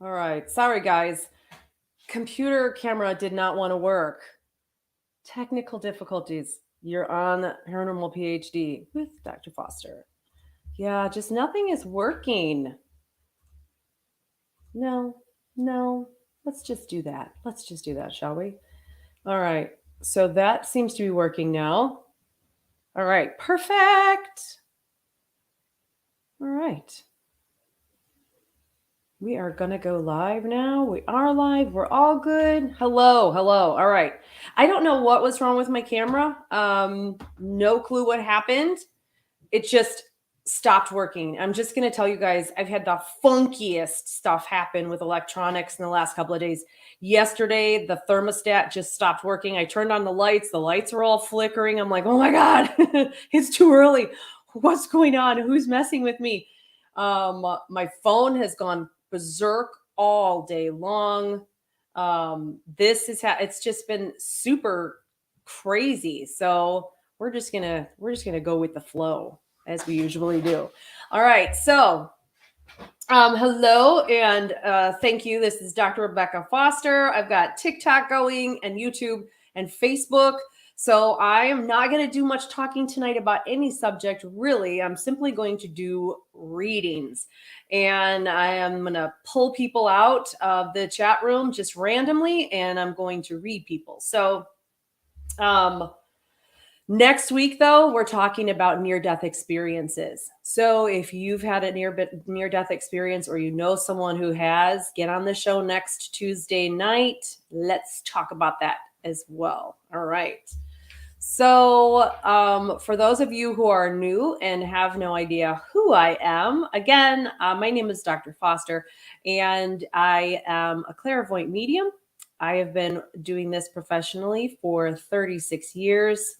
All right. Sorry, guys. Computer camera did not want to work. Technical difficulties. You're on Paranormal PhD with Dr. Foster. Yeah, just nothing is working. No, no. Let's just do that. Let's just do that, shall we? All right. So that seems to be working now. All right. Perfect. All right. We are going to go live now. We are live. We're all good. Hello. Hello. All right. I don't know what was wrong with my camera. No clue what happened. It just stopped working. I'm just going to tell you guys, I've had the funkiest stuff happen with electronics in the last couple of days. Yesterday, the thermostat just stopped working. I turned on the lights. The lights were all flickering. I'm like, oh my God, it's too early. What's going on? Who's messing with me? My phone has gone berserk all day long. It's just been super crazy. So we're just gonna go with the flow as we usually do. All right, so hello and thank you. This is Dr. Rebecca Foster. I've got TikTok going and YouTube and Facebook. So I am not going to do much talking tonight about any subject, really. I'm simply going to do readings. And I am going to pull people out of the chat room just randomly, and I'm going to read people. So next week, though, we're talking about near-death experiences. So if you've had a near-death experience or you know someone who has, get on the show next Tuesday night. Let's talk about that as well. All right. So for those of you who are new and have no idea who I am, again, my name is Dr. Foster, and I am a clairvoyant medium. I have been doing this professionally for 36 years.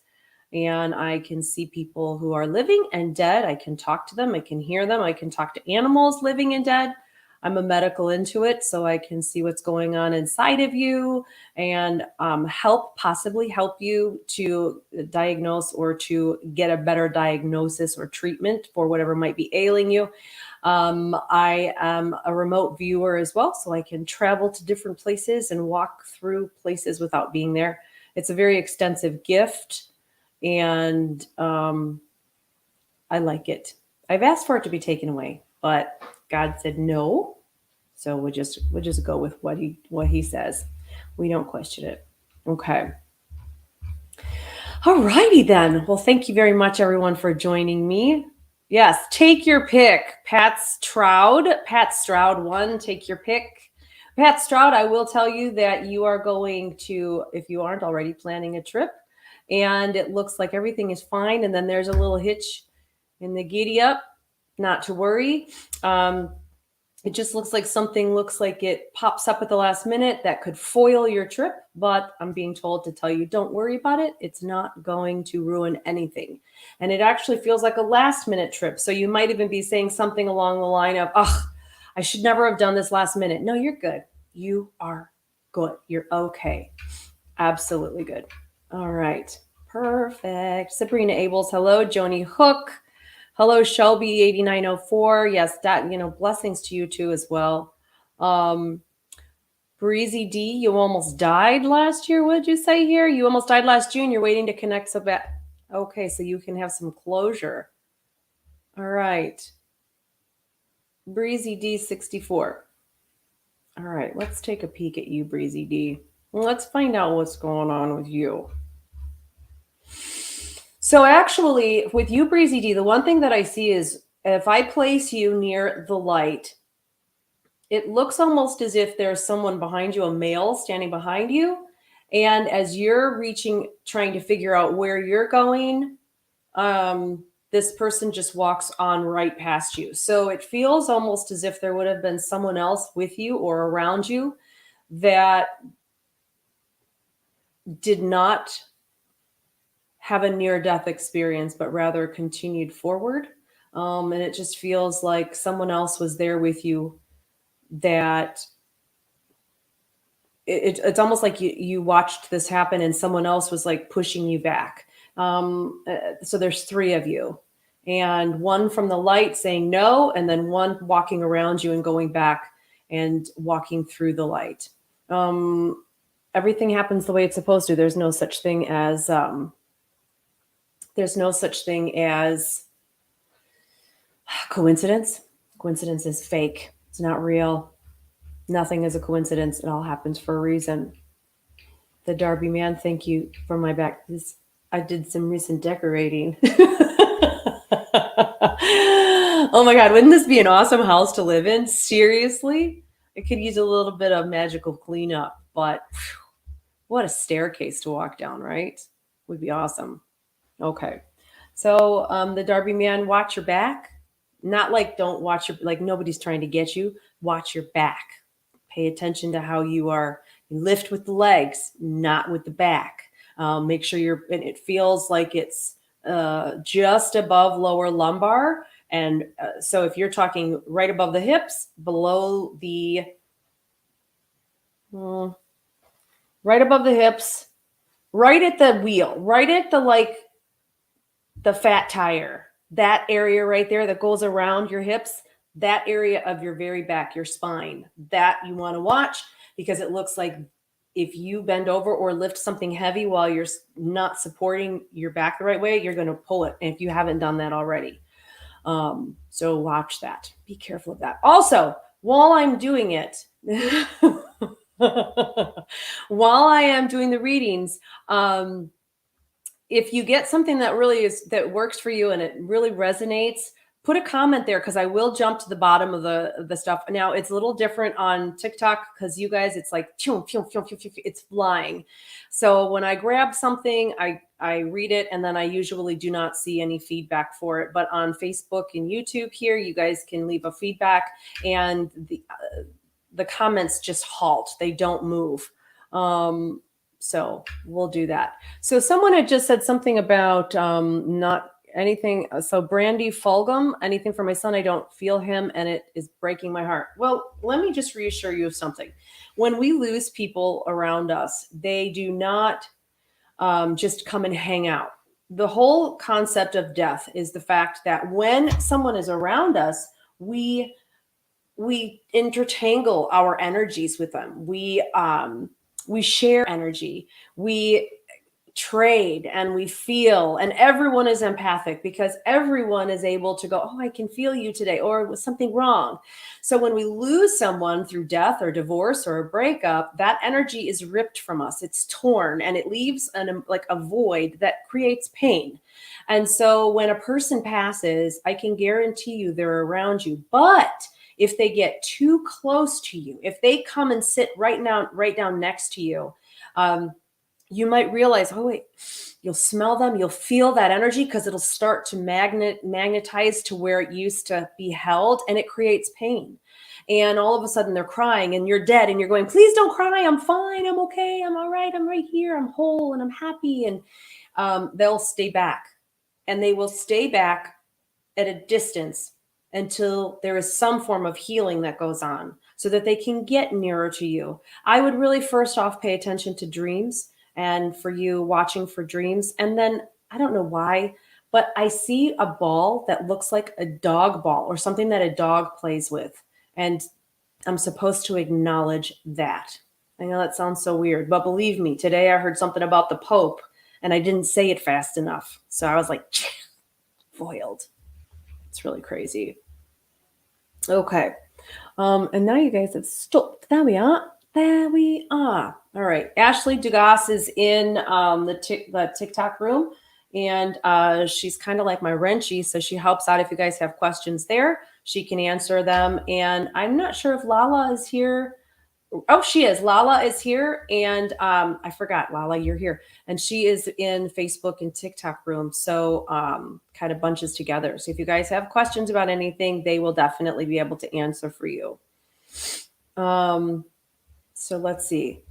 And I can see people who are living and dead. I can talk to them. I can hear them. I can talk to animals living and dead. I'm a medical intuit, so I can see what's going on inside of you and possibly help you to diagnose or to get a better diagnosis or treatment for whatever might be ailing you. I am a remote viewer as well, so I can travel to different places and walk through places without being there. It's a very extensive gift. And I like it. I've asked for it to be taken away, but God said no. So we'll just go with what he says. We don't question it. Okay. All righty then. Well, thank you very much, everyone, for joining me. Yes, take your pick. Pat Stroud 1, take your pick. Pat Stroud, I will tell you that you are going to, if you aren't already planning a trip, and it looks like everything is fine, and then there's a little hitch in the giddy up, not to worry. It just looks like it pops up at the last minute that could foil your trip, but I'm being told to tell you, don't worry about it. It's not going to ruin anything. And it actually feels like a last minute trip. So you might even be saying something along the line of, I should never have done this last minute. No, you're good. You are good. You're okay. Absolutely good. All right. Perfect. Sabrina Abels. Hello. Joni Hook. Hello, Shelby 8904. Yes, that, blessings to you too as well. Breezy D, you almost died last year. What did you say here? You almost died last June. You're waiting to connect so bad. Okay, so you can have some closure. All right. Breezy D 64. All right, let's take a peek at you, Breezy D. Let's find out what's going on with you. So actually, with you, Breezy D, the one thing that I see is if I place you near the light, it looks almost as if there's someone behind you, a male standing behind you. And as you're trying to figure out where you're going, this person just walks on right past you. So it feels almost as if there would have been someone else with you or around you that did not have a near-death experience, but rather continued forward. And it just feels like someone else was there with you that it's almost like you watched this happen and someone else was like pushing you back. So there's 3 of you, and one from the light saying no, and then one walking around you and going back and walking through the light. Everything happens the way it's supposed to. There's no such thing as coincidence. Coincidence is fake. It's not real. Nothing is a coincidence. It all happens for a reason. The Darby Man, thank you for my back. I did some recent decorating. Oh my God, wouldn't this be an awesome house to live in? Seriously? It could use a little bit of magical cleanup, but what a staircase to walk down, right? Would be awesome. Okay. So the Darby Man, watch your back. Not like don't watch your, like nobody's trying to get you. Watch your back. Pay attention to how you are. You lift with the legs, not with the back. Make sure and it feels like it's just above lower lumbar. And so if you're talking right above the hips, below right above the hips, right at the wheel, right at the fat tire, that area right there that goes around your hips, that area of your very back, your spine, that you want to watch, because it looks like if you bend over or lift something heavy while you're not supporting your back the right way, you're going to pull it. And if you haven't done that already. So watch that. Be careful of that. Also, while I'm doing it, while I am doing the readings, if you get something that works for you and it really resonates, put a comment there, because I will jump to the bottom of the stuff. Now it's a little different on TikTok because you guys, it's like it's flying. So when I grab something, I read it, and then I usually do not see any feedback for it. But on Facebook and YouTube here, you guys can leave a feedback, and the comments just halt. They don't move. So we'll do that. So someone had just said something about not anything. So Brandy Fulgham, anything for my son, I don't feel him, and it is breaking my heart. Well, let me just reassure you of something. When we lose people around us, they do not just come and hang out. The whole concept of death is the fact that when someone is around us, we intertangle our energies with them. We share energy. We trade and we feel, and everyone is empathic because everyone is able to go, oh, I can feel you today, or was something wrong? So when we lose someone through death or divorce or a breakup, that energy is ripped from us. It's torn, and it leaves like a void that creates pain. And so when a person passes, I can guarantee you they're around you. But if they get too close to you, if they come and sit right down next to you, you might realize, oh wait, you'll smell them, you'll feel that energy, because it'll start to magnetize to where it used to be held, and it creates pain. And all of a sudden they're crying, and you're dead, and you're going, please don't cry, I'm fine, I'm okay, I'm all right, I'm right here, I'm whole, and I'm happy. And they'll stay back, and they will stay back at a distance until there is some form of healing that goes on so that they can get nearer to you. I would really first off pay attention to dreams, and for you watching for dreams. And then I don't know why, but I see a ball that looks like a dog ball or something that a dog plays with. And I'm supposed to acknowledge that. I know that sounds so weird, but believe me, today I heard something about the Pope and I didn't say it fast enough. So I was like, foiled. It's really crazy. Okay. And now you guys have stopped. There we are. There we are. All right. Ashley Dugas is in the TikTok room, and she's kind of like my wrenchy, so she helps out if you guys have questions there. She can answer them. And I'm not sure if Lala is here. Oh, she is. Lala is here. And I forgot, Lala, you're here. And she is in Facebook and TikTok room. So kind of bunches together. So if you guys have questions about anything, they will definitely be able to answer for you. So let's see.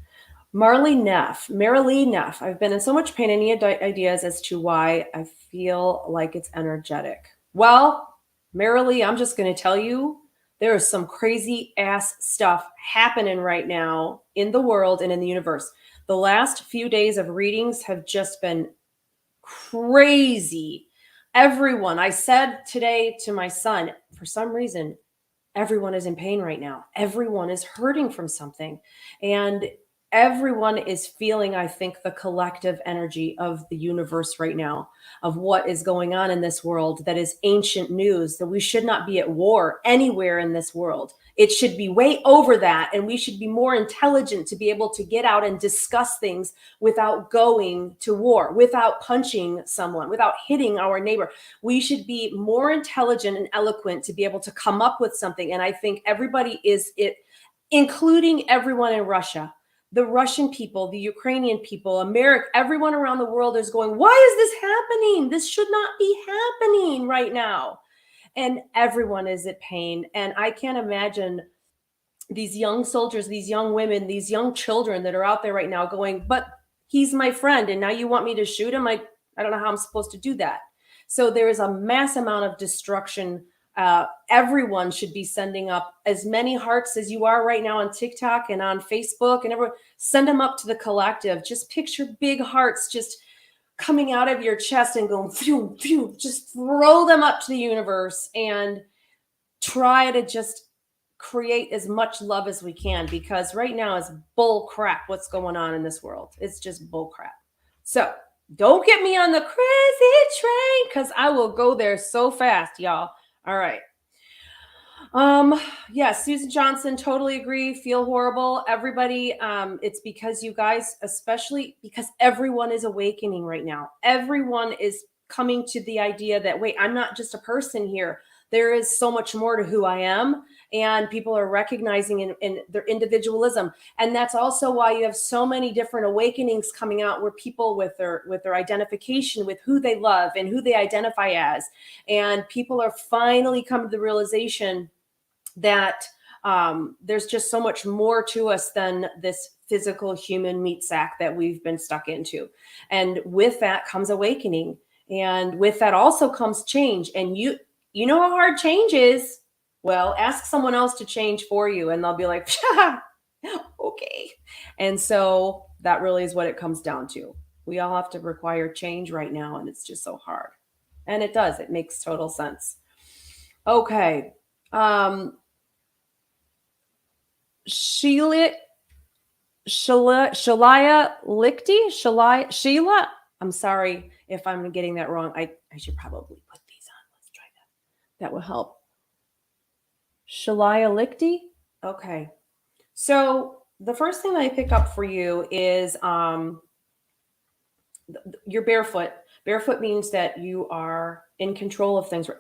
Marilee Neff. I've been in so much pain. Any ideas as to why I feel like it's energetic? Well, Marilee, I'm just going to tell you, there is some crazy ass stuff happening right now in the world and in the universe. The last few days of readings have just been crazy. Everyone, I said today to my son, for some reason, everyone is in pain right now. Everyone is hurting from something. And everyone is feeling, I think, the collective energy of the universe right now, of what is going on in this world that is ancient news, that we should not be at war anywhere in this world. It should be way over that. And we should be more intelligent to be able to get out and discuss things without going to war, without punching someone, without hitting our neighbor. We should be more intelligent and eloquent to be able to come up with something. And I think everybody is it, including everyone in Russia, the Russian people, the Ukrainian people, America, everyone around the world is going, why is this happening? This should not be happening right now. And everyone is at pain. And I can't imagine these young soldiers, these young women, these young children that are out there right now going, but he's my friend. And now you want me to shoot him? I don't know how I'm supposed to do that. So there is a mass amount of destruction. Everyone should be sending up as many hearts as you are right now on TikTok and on Facebook, and everyone send them up to the collective. Just picture big hearts just coming out of your chest and going, phew, phew, just throw them up to the universe and try to just create as much love as we can, because right now is bull crap what's going on in this world. It's just bull crap. So don't get me on the crazy train, because I will go there so fast, y'all. All right. Yes, Susan Johnson, totally agree. Feel horrible. Everybody, it's because you guys, especially because everyone is awakening right now. Everyone is coming to the idea that, wait, I'm not just a person here. There is so much more to who I am. And people are recognizing in their individualism. And that's also why you have so many different awakenings coming out, where people with their identification with who they love and who they identify as. And people are finally coming to the realization that there's just so much more to us than this physical human meat sack that we've been stuck into. And with that comes awakening. And with that also comes change. And you know how hard change is. Well, ask someone else to change for you, and they'll be like, okay. And so that really is what it comes down to. We all have to require change right now, and it's just so hard. And it does. It makes total sense. Okay. Sheila Sheila. I'm sorry if I'm getting that wrong. I should probably put these on. Let's try that. That will help. Shalaya Lichty. Okay. So the first thing that I pick up for you is you're barefoot. Barefoot means that you are in control of things.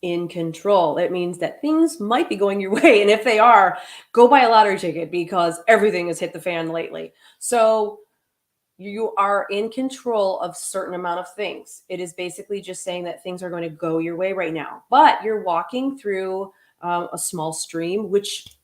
In control. It means that things might be going your way. And if they are, go buy a lottery ticket, because everything has hit the fan lately. So you are in control of certain amount of things. It is basically just saying that things are going to go your way right now. But you're walking through a small stream, which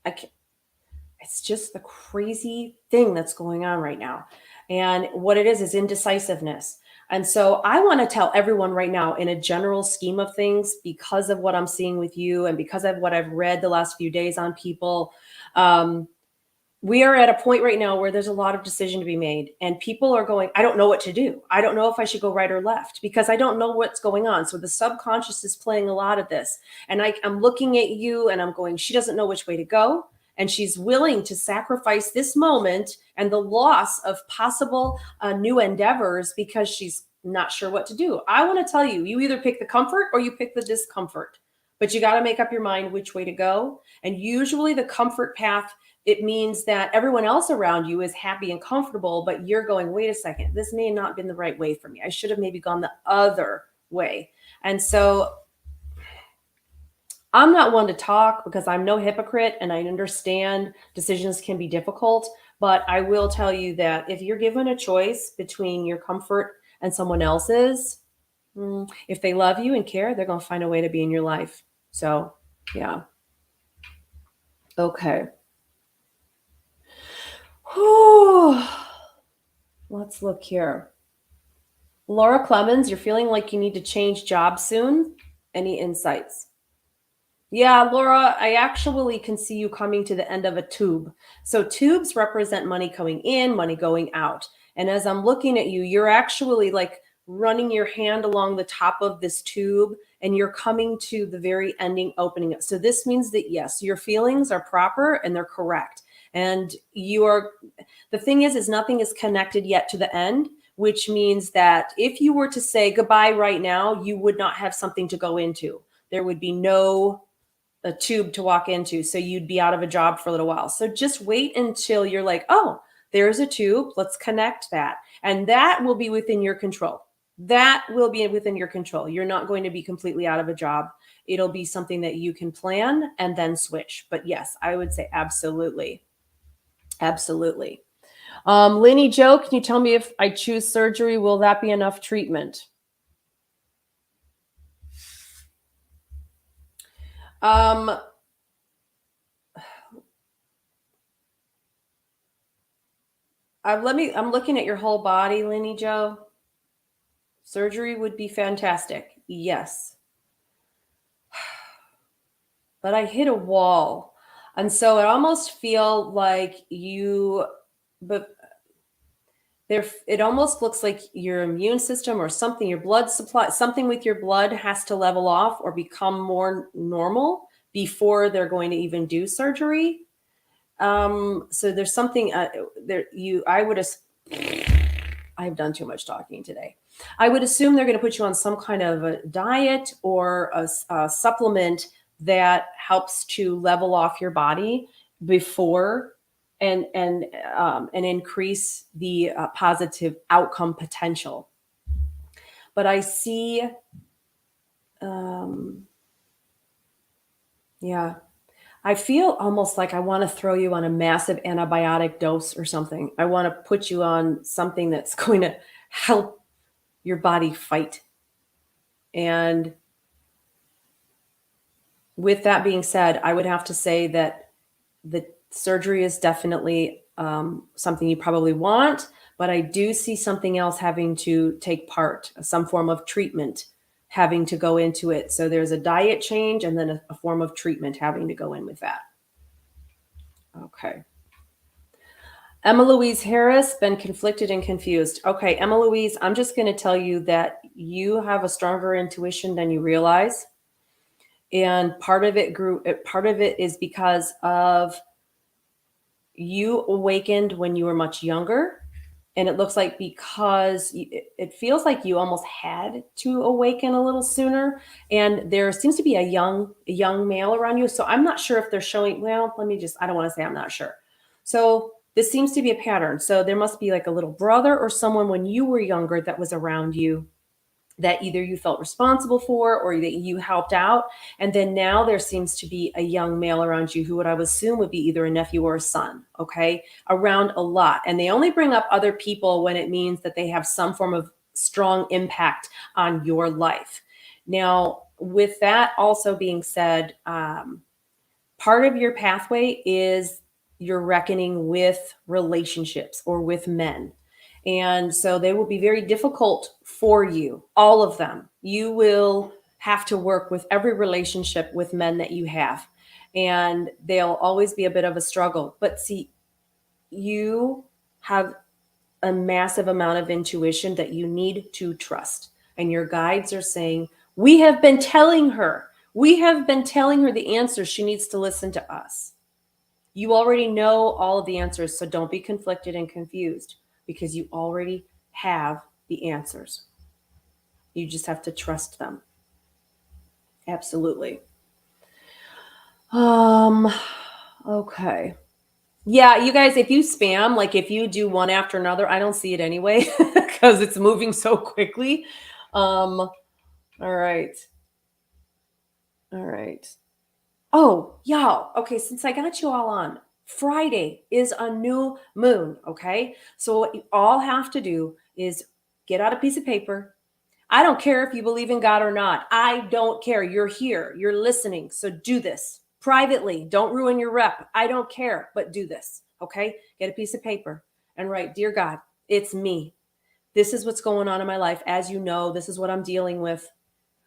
it's just the crazy thing that's going on right now. And what it is indecisiveness. And so I want to tell everyone right now, in a general scheme of things, because of what I'm seeing with you and because of what I've read the last few days on people, we are at a point right now where there's a lot of decision to be made, and people are going, I don't know what to do. I don't know if I should go right or left, because I don't know what's going on. So the subconscious is playing a lot of this. And I'm looking at you and I'm going, she doesn't know which way to go. And she's willing to sacrifice this moment and the loss of possible new endeavors because she's not sure what to do. I want to tell you, you either pick the comfort or you pick the discomfort, but you got to make up your mind which way to go. And usually the comfort path, it means that everyone else around you is happy and comfortable, but you're going, wait a second, this may not have been the right way for me. I should have maybe gone the other way. And so I'm not one to talk because I'm no hypocrite, and I understand decisions can be difficult, but I will tell you that if you're given a choice between your comfort and someone else's, if they love you and care, they're going to find a way to be in your life. So, yeah. Okay. Whew. Let's look here. Laura Clemens, you're feeling like you need to change jobs soon. Any insights? Yeah, Laura, I actually can see you coming to the end of a tube. So tubes represent money coming in, money going out. And as I'm looking at you, you're actually like running your hand along the top of this tube, and you're coming to the very ending opening. So this means that yes, your feelings are proper and they're correct. And the thing is nothing is connected yet to the end, which means that if you were to say goodbye right now, you would not have something to go into. There would be no a tube to walk into. So you'd be out of a job for a little while. So just wait until you're like, oh, there's a tube. Let's connect that. And that will be within your control. That will be within your control. You're not going to be completely out of a job. It'll be something that you can plan and then switch. But yes, I would say absolutely. Absolutely. Lenny Joe, can you tell me if I choose surgery, will that be enough treatment? I'm looking at your whole body, Lenny Joe. Surgery would be fantastic. Yes. But I hit a wall. And so I almost feel like but it almost looks like your immune system or something, your blood supply, something with your blood has to level off or become more normal before they're going to even do surgery. So there's something I've done too much talking today. I would assume they're going to put you on some kind of a diet or a supplement that helps to level off your body before and increase the positive outcome potential. But I see, yeah, I feel almost like I want to throw you on a massive antibiotic dose or something. I want to put you on something that's going to help your body fight. And with that being said, I would have to say that the surgery is definitely something you probably want, but I do see something else having to take part, some form of treatment having to go into it. So there's a diet change and then a form of treatment having to go in with that. Okay. Emma Louise Harris, been conflicted and confused. Okay, Emma Louise, I'm just going to tell you that you have a stronger intuition than you realize. And part of it is because of you awakened when you were much younger. And it looks like because it feels like you almost had to awaken a little sooner. And there seems to be a young male around you. So I'm not sure if they're showing, well, I don't want to say I'm not sure. So this seems to be a pattern. So there must be like a little brother or someone when you were younger that was around you that either you felt responsible for or that you helped out. And then now there seems to be a young male around you who would I would assume would be either a nephew or a son, okay, around a lot. And they only bring up other people when it means that they have some form of strong impact on your life. Now, with that also being said, part of your pathway is you're reckoning with relationships or with men. And so they will be very difficult for you, all of them. You will have to work with every relationship with men that you have. And they'll always be a bit of a struggle. But see, you have a massive amount of intuition that you need to trust. And your guides are saying, we have been telling her the answers. She needs to listen to us. You already know all of the answers, so don't be conflicted and confused because you already have the answers. You just have to trust them. Absolutely. Okay. Yeah, you guys, if you spam, like if you do one after another, I don't see it anyway because it's moving so quickly. All right. All right. Oh, y'all. Okay, since I got you all on, Friday is a new moon. Okay. So what you all have to do is get out a piece of paper. I don't care if you believe in God or not. I don't care. You're here. You're listening. So do this privately. Don't ruin your rep. I don't care, but do this. Okay. Get a piece of paper and write, Dear God, it's me. This is what's going on in my life. As you know, this is what I'm dealing with.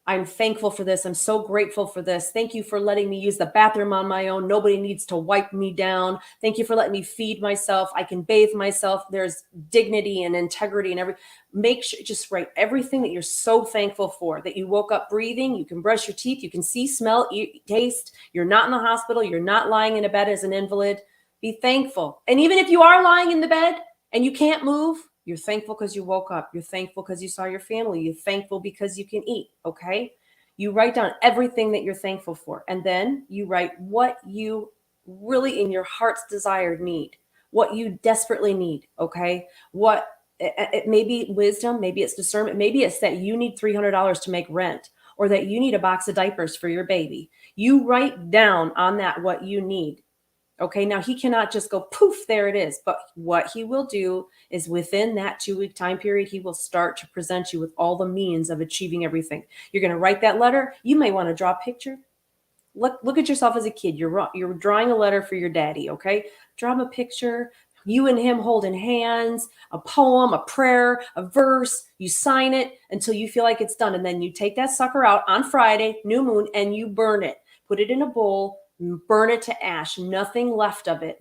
I'm thankful for this. I'm so grateful for this. Thank you for letting me use the bathroom on my own. Nobody needs to wipe me down. Thank you for letting me feed myself. I can bathe myself. There's dignity and integrity and everything. Make sure, just write everything that you're so thankful for, that you woke up breathing, you can brush your teeth, you can see, smell, eat, taste. You're not in the hospital. You're not lying in a bed as an invalid. Be thankful. And even if you are lying in the bed and you can't move, you're thankful because you woke up. You're thankful because you saw your family. You're thankful because you can eat. Okay. You write down everything that you're thankful for. And then you write what you really in your heart's desired need, what you desperately need. Okay. What it may be wisdom, maybe it's discernment, maybe it's that you need $300 to make rent, or that you need a box of diapers for your baby. You write down on that what you need. Okay, now he cannot just go poof, there it is. But what he will do is within that 2-week time period, he will start to present you with all the means of achieving everything. You're going to write that letter. You may want to draw a picture. Look at yourself as a kid. You're drawing a letter for your daddy, okay? Draw him a picture, you and him holding hands, a poem, a prayer, a verse. You sign it until you feel like it's done. And then you take that sucker out on Friday, new moon, and you burn it. Put it in a bowl, burn it to ash, nothing left of it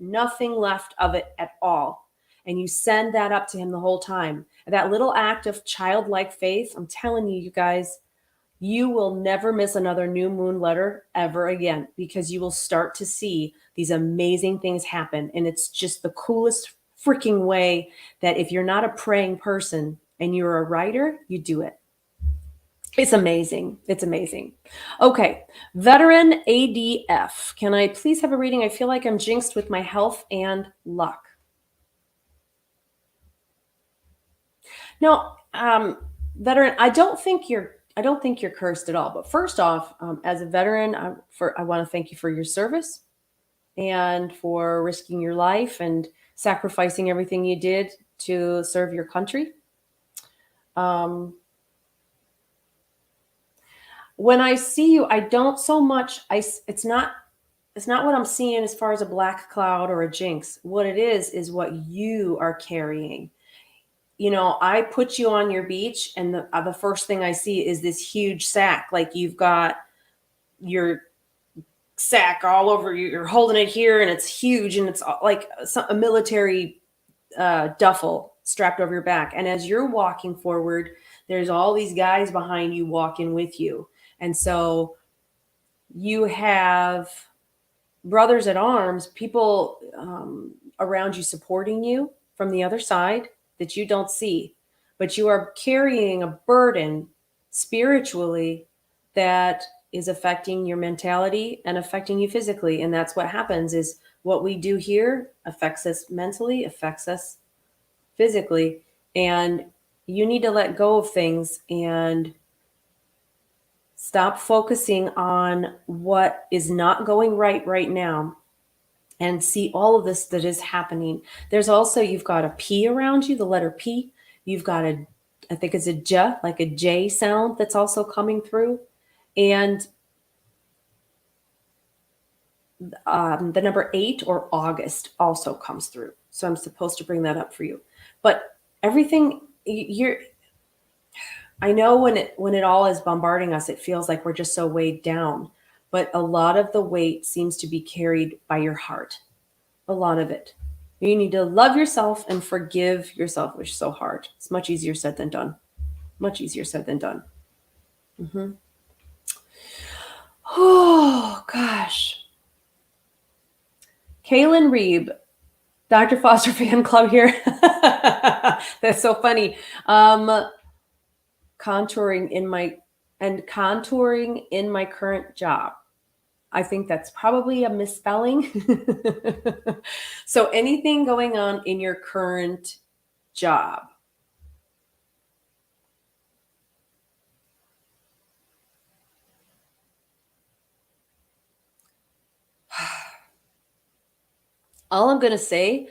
at all. And you send that up to him the whole time. That little act of childlike faith, I'm telling you, you guys, you will never miss another new moon letter ever again, because you will start to see these amazing things happen. And it's just the coolest freaking way that if you're not a praying person and you're a writer, you do it. It's amazing. It's amazing. Okay. Veteran ADF. Can I please have a reading? I feel like I'm jinxed with my health and luck. No, veteran, I don't think you're cursed at all. But first off, as a veteran, I want to thank you for your service and for risking your life and sacrificing everything you did to serve your country. When I see you, I don't so much. It's not what I'm seeing as far as a black cloud or a jinx. What it is what you are carrying. You know, I put you on your beach, and the first thing I see is this huge sack. Like you've got your sack all over you. You're holding it here, and it's huge, and it's like a military duffel strapped over your back. And as you're walking forward, there's all these guys behind you walking with you. And so you have brothers at arms, people around you supporting you from the other side that you don't see, but you are carrying a burden spiritually that is affecting your mentality and affecting you physically. And that's what happens is what we do here affects us mentally, affects us physically. And you need to let go of things and stop focusing on what is not going right now, and see all of this that is happening. There's also, you've got a P around you, the letter P. You've got I think it's a J, like a J sound that's also coming through. And the number 8 or August also comes through. So I'm supposed to bring that up for you. But everything, I know when it all is bombarding us, it feels like we're just so weighed down. But a lot of the weight seems to be carried by your heart. A lot of it. You need to love yourself and forgive yourself, which is so hard. It's much easier said than done. Much easier said than done. Oh, gosh. Kaylin Reeb, Dr. Foster fan club here. That's so funny. Contouring in my current job. I think that's probably a misspelling. So anything going on in your current job. All I'm going to say,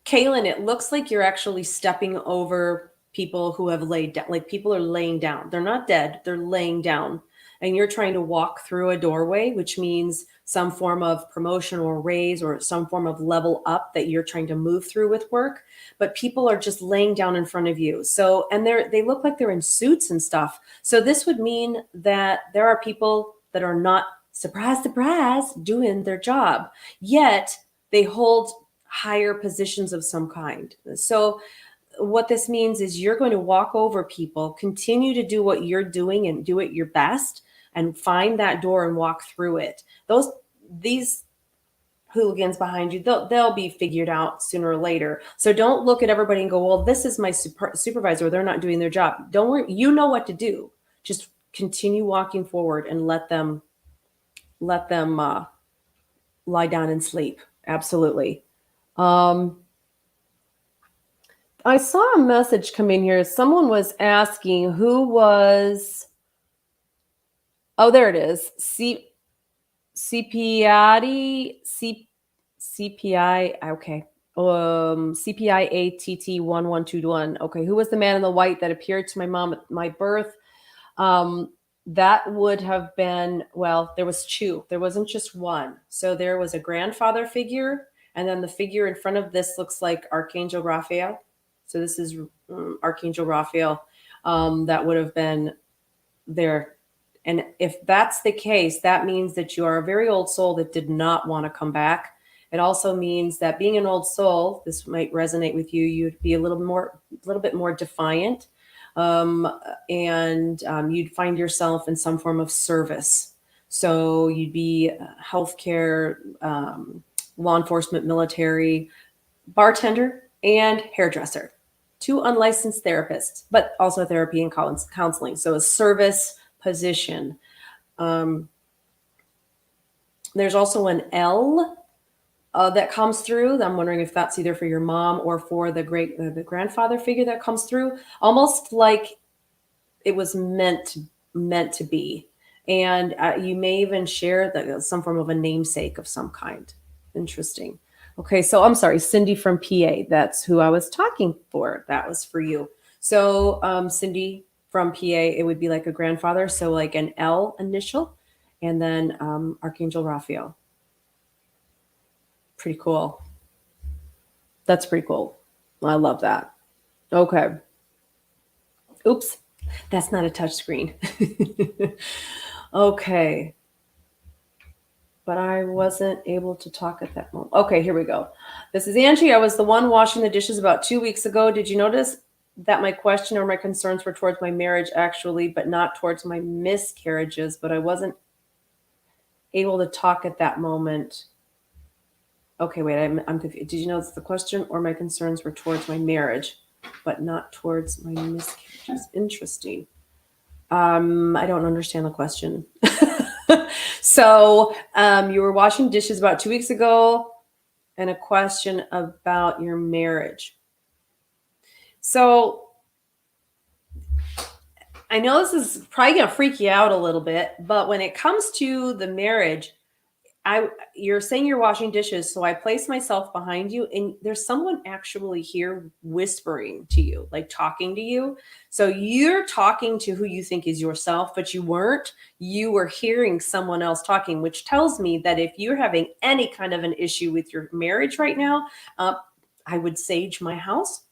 Kaylin, it looks like you're actually stepping over people who have laid down. Like people are laying down. They're not dead. They're laying down. and you're trying to walk through a doorway, which means some form of promotion or raise or some form of level up that you're trying to move through with work, but people are just laying down in front of you. So, and they look like they're in suits and stuff. So this would mean that there are people that are not, surprise, surprise, doing their job, yet they hold higher positions of some kind. So what this means is you're going to walk over people, continue to do what you're doing and do it your best, and find that door and walk through it. These hooligans behind you, they'll be figured out sooner or later. So don't look at everybody and go, well, this is my supervisor, they're not doing their job. Don't worry, you know what to do. Just continue walking forward and let them lie down and sleep. Absolutely. I saw a message come in here. Someone was asking who was. Oh, there it is. CPI. Okay. CPIATT 1121. Okay. Who was the man in the white that appeared to my mom at my birth? That would have been, well, there was two. There wasn't just one. So there was a grandfather figure, and then the figure in front of this looks like Archangel Raphael. So this is Archangel Raphael. That would have been there. And if that's the case, that means that you are a very old soul that did not want to come back. It also means that being an old soul, this might resonate with you. You'd be a little bit more defiant, and you'd find yourself in some form of service. So you'd be healthcare, law enforcement, military, bartender, and hairdresser. 2 unlicensed therapists, but also therapy and counseling. So a service position. There's also an L that comes through. I'm wondering if that's either for your mom or for the grandfather figure that comes through, almost like it was meant to be. And you may even share some form of a namesake of some kind. Interesting. Okay, so I'm sorry, Cindy from PA. That's who I was talking for. That was for you. So Cindy from PA, it would be like a grandfather, so like an L initial, and then Archangel Raphael. Pretty cool. That's pretty cool. I love that. Okay. Oops, that's not a touch screen. Okay. But I wasn't able to talk at that moment. Okay, here we go. This is Angie. I was the one washing the dishes about 2 weeks ago. Did you notice that my question or my concerns were towards my marriage, actually, but not towards my miscarriages? But I wasn't able to talk at that moment. Okay, wait, I'm confused. Did you notice the question or my concerns were towards my marriage, but not towards my miscarriages? Interesting. I don't understand the question. So you were washing dishes about 2 weeks ago, and a question about your marriage. So I know this is probably going to freak you out a little bit, but when it comes to the marriage, you're saying you're washing dishes, so I place myself behind you, and there's someone actually here whispering to you, like talking to you. So you're talking to who you think is yourself, but you weren't. You were hearing someone else talking, which tells me that if you're having any kind of an issue with your marriage right now, I would sage my house.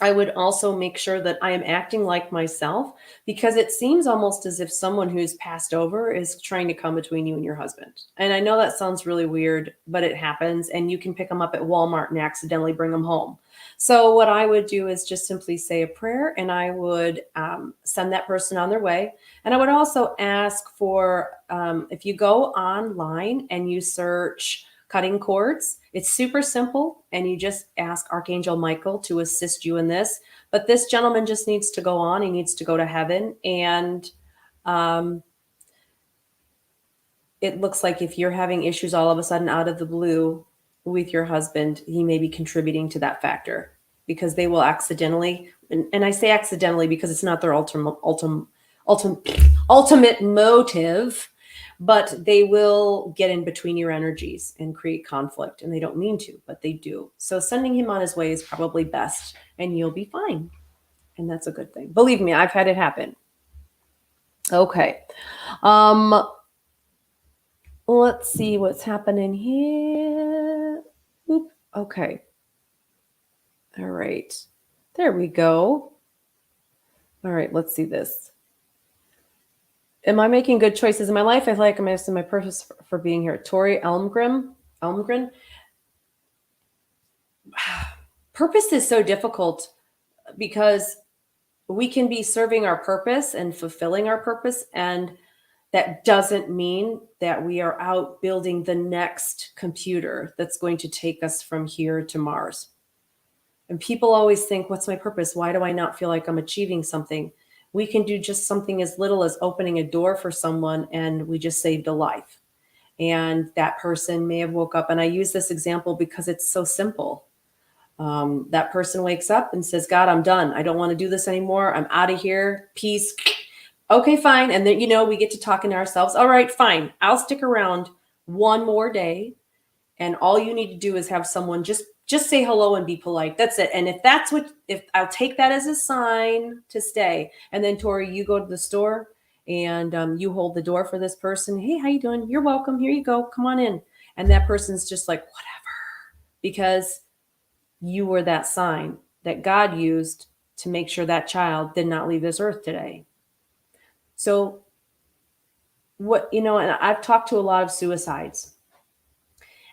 I would also make sure that I am acting like myself, because it seems almost as if someone who's passed over is trying to come between you and your husband. And I know that sounds really weird, but it happens, and you can pick them up at Walmart and accidentally bring them home. So what I would do is just simply say a prayer, and I would send that person on their way. And I would also ask for, if you go online and you search cutting cords, it's super simple, and you just ask Archangel Michael to assist you in this. But this gentleman just needs to go on. He needs to go to heaven. And it looks like if you're having issues all of a sudden out of the blue with your husband, he may be contributing to that factor, because they will accidentally, and I say accidentally because it's not their ultimate motive, but they will get in between your energies and create conflict, and they don't mean to, but they do. So sending him on his way is probably best, and you'll be fine. And that's a good thing. Believe me, I've had it happen. Okay. Um, let's see what's happening here. Oop. Okay. All right. There we go. All right, let's see this. Am I making good choices in my life? I feel like I'm asking my purpose for being here. Tori Elmgren. Purpose is so difficult because we can be serving our purpose and fulfilling our purpose, and that doesn't mean that we are out building the next computer that's going to take us from here to Mars. And people always think, what's my purpose? Why do I not feel like I'm achieving something? We can do just something as little as opening a door for someone, and we just saved a life. And that person may have woke up. And I use this example because it's so simple. That person wakes up and says, God, I'm done. I don't want to do this anymore. I'm out of here. Peace. Okay, fine. And then, we get to talking to ourselves. All right, fine. I'll stick around one more day. And all you need to do is have someone just say hello and be polite. That's it. And if I'll take that as a sign to stay. And then Tori, you go to the store and you hold the door for this person. Hey, how you doing? You're welcome. Here you go. Come on in. And that person's just like, whatever, because you were that sign that God used to make sure that child did not leave this earth today. So and I've talked to a lot of suicides.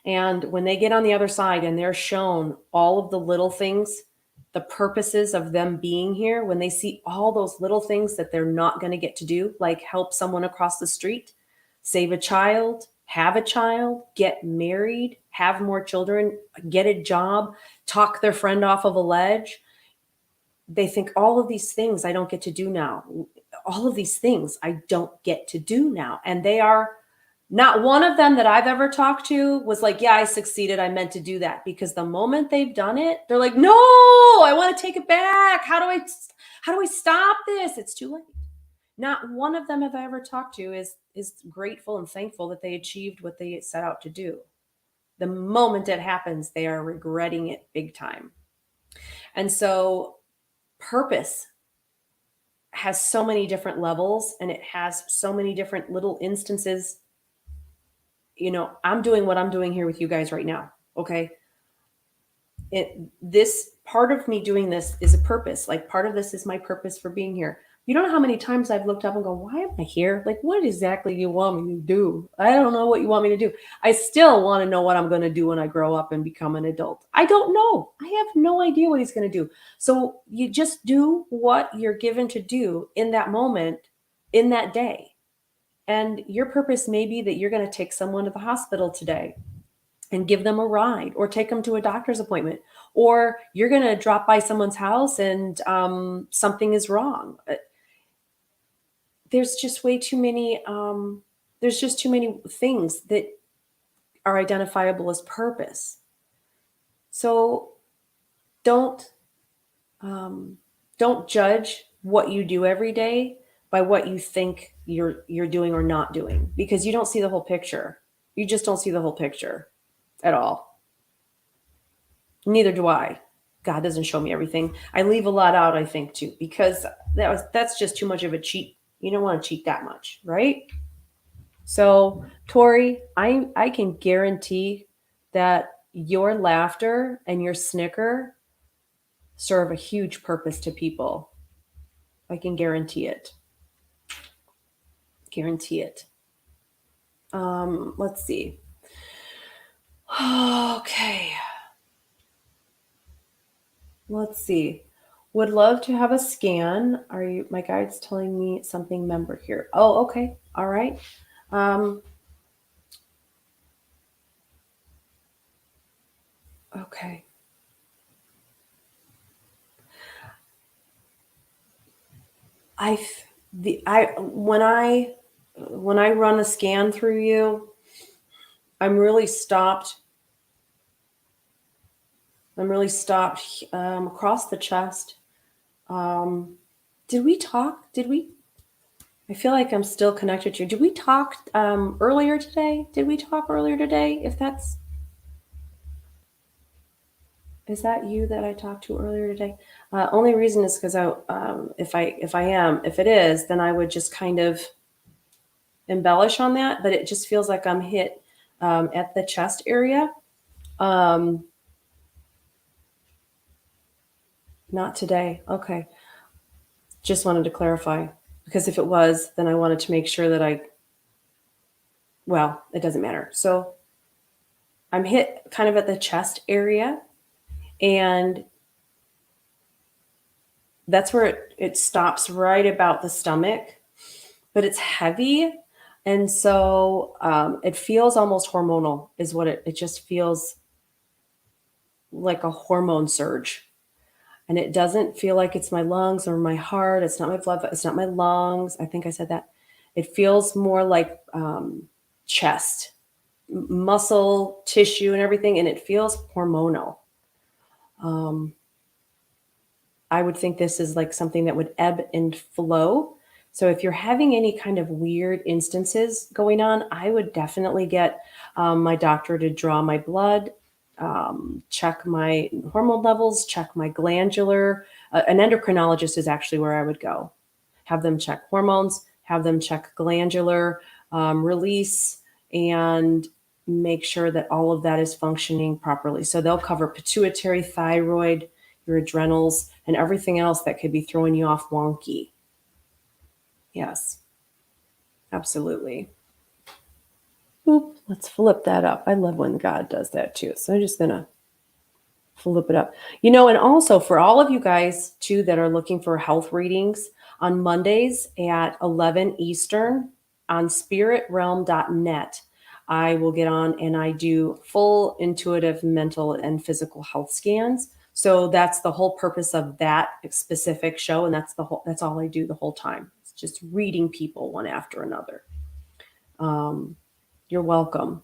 And when they get on the other side and they're shown all of the little things, the purposes of them being here, when they see all those little things that they're not going to get to do, like help someone across the street, save a child, have a child, get married, have more children, get a job, talk their friend off of a ledge, they think all of these things I don't get to do now. All of these things I don't get to do now. And they are not one of them that I've ever talked to was like, yeah, I succeeded. I meant to do that. Because the moment they've done it, they're like, no, I want to take it back. How do I stop this? It's too late. Not one of them have I ever talked to is grateful and thankful that they achieved what they set out to do. The moment it happens, they are regretting it big time. And so purpose has so many different levels, and it has so many different little instances. I'm doing what I'm doing here with you guys right now. Okay. This part of me doing this is a purpose. Like part of this is my purpose for being here. You don't know how many times I've looked up and go, why am I here? Like, what exactly do you want me to do? I don't know what you want me to do. I still want to know what I'm going to do when I grow up and become an adult. I don't know. I have no idea what he's going to do. So you just do what you're given to do in that moment, in that day. And your purpose may be that you're going to take someone to the hospital today and give them a ride, or take them to a doctor's appointment, or you're going to drop by someone's house and something is wrong. There's just way too many. There's just too many things that are identifiable as purpose. So don't don't judge what you do every day by what you think you're doing or not doing, because you don't see the whole picture. You just don't see the whole picture at all. Neither do I. God doesn't show me everything. I leave a lot out, I think, too, because that's just too much of a cheat. You don't want to cheat that much, right? So, Tori, I can guarantee that your laughter and your snicker serve a huge purpose to people. I can guarantee it. Guarantee it. Let's see. Okay. Let's see. Would love to have a scan. My guide's telling me something member here. Oh, okay. All right. Um, okay. I the I when I run a scan through you, I'm really stopped. I'm really stopped across the chest. Um, did we talk? Did we? I feel like I'm still connected to you. Did we talk earlier today? Did we talk earlier today? If that's Is that you that I talked to earlier today? Only reason is because if it is, then I would just kind of embellish on that. But it just feels like I'm hit at the chest area. Um, Not today. Okay, just wanted to clarify because if it was, then I wanted to make sure that I. Well, it doesn't matter. So I'm hit kind of at the chest area, and that's where it stops right about the stomach, but it's heavy. And so it feels almost hormonal, is what it just feels like a hormone surge. And it doesn't feel like it's my lungs or my heart. It's not my blood. It's not my lungs. I think I said that. It feels more like chest, muscle, tissue, and everything. And it feels hormonal. Um, I would think this is like something that would ebb and flow. So if you're having any kind of weird instances going on, I would definitely get my doctor to draw my blood, check my hormone levels, check my glandular. An endocrinologist is actually where I would go. Have them check hormones, have them check glandular release, and make sure that all of that is functioning properly. So they'll cover pituitary, thyroid, your adrenals, and everything else that could be throwing you off wonky. Yes, absolutely. Oop, let's flip that up. I love when God does that too. So I'm just going to flip it up. And also for all of you guys too that are looking for health readings on Mondays at 11 Eastern on spiritrealm.net, I will get on and I do full intuitive mental and physical health scans. So that's the whole purpose of that specific show, and that's all I do the whole time. It's just reading people one after another. Um, you're welcome.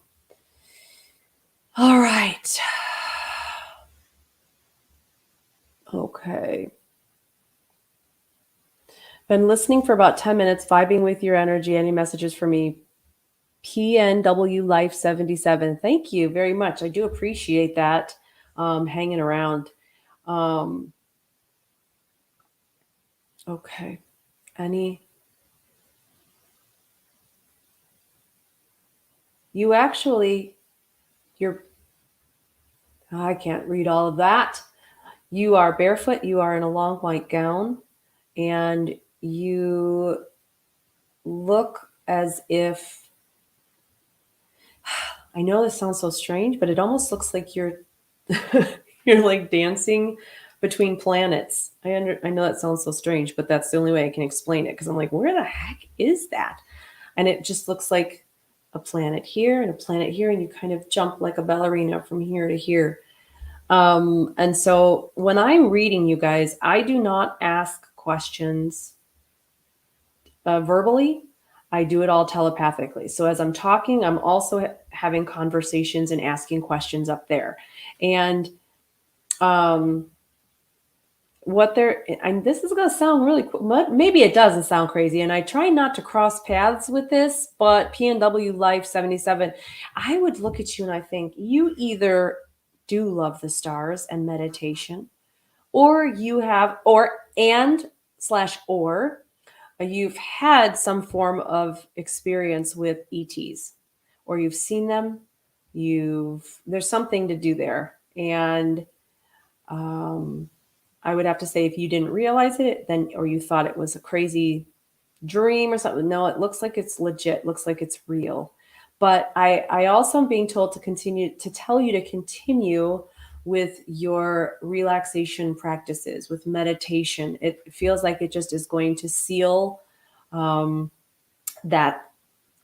All right. Okay. Been listening for about 10 minutes, vibing with your energy. Any messages for me? PNW Life 77. Thank you very much. I do appreciate that hanging around. Um, okay. Any? You actually, you're, I can't read all of that. You are barefoot. You are in a long white gown, and you look as if, I know this sounds so strange, but it almost looks like you're you're like dancing between planets. I know that sounds so strange, but that's the only way I can explain it because I'm like, where the heck is that? And it just looks like a planet here and a planet here, and you kind of jump like a ballerina from here to here. And so when I'm reading you guys, I do not ask questions verbally. I do it all telepathically. So as I'm talking, I'm also having conversations and asking questions up there. And um, what they're, and this is going to sound really cool. Maybe it doesn't sound crazy. And I try not to cross paths with this, but PNW Life 77, I would look at you and I think you either do love the stars and meditation, or you have, or, and slash, or you've had some form of experience with ETs, or you've seen them. There's something to do there. And um, I would have to say if you didn't realize it, then, or you thought it was a crazy dream or something, no, it looks like it's legit, looks like it's real. But I also am being told to continue to tell you to continue with your relaxation practices, with meditation. It feels like it just is going to seal um, that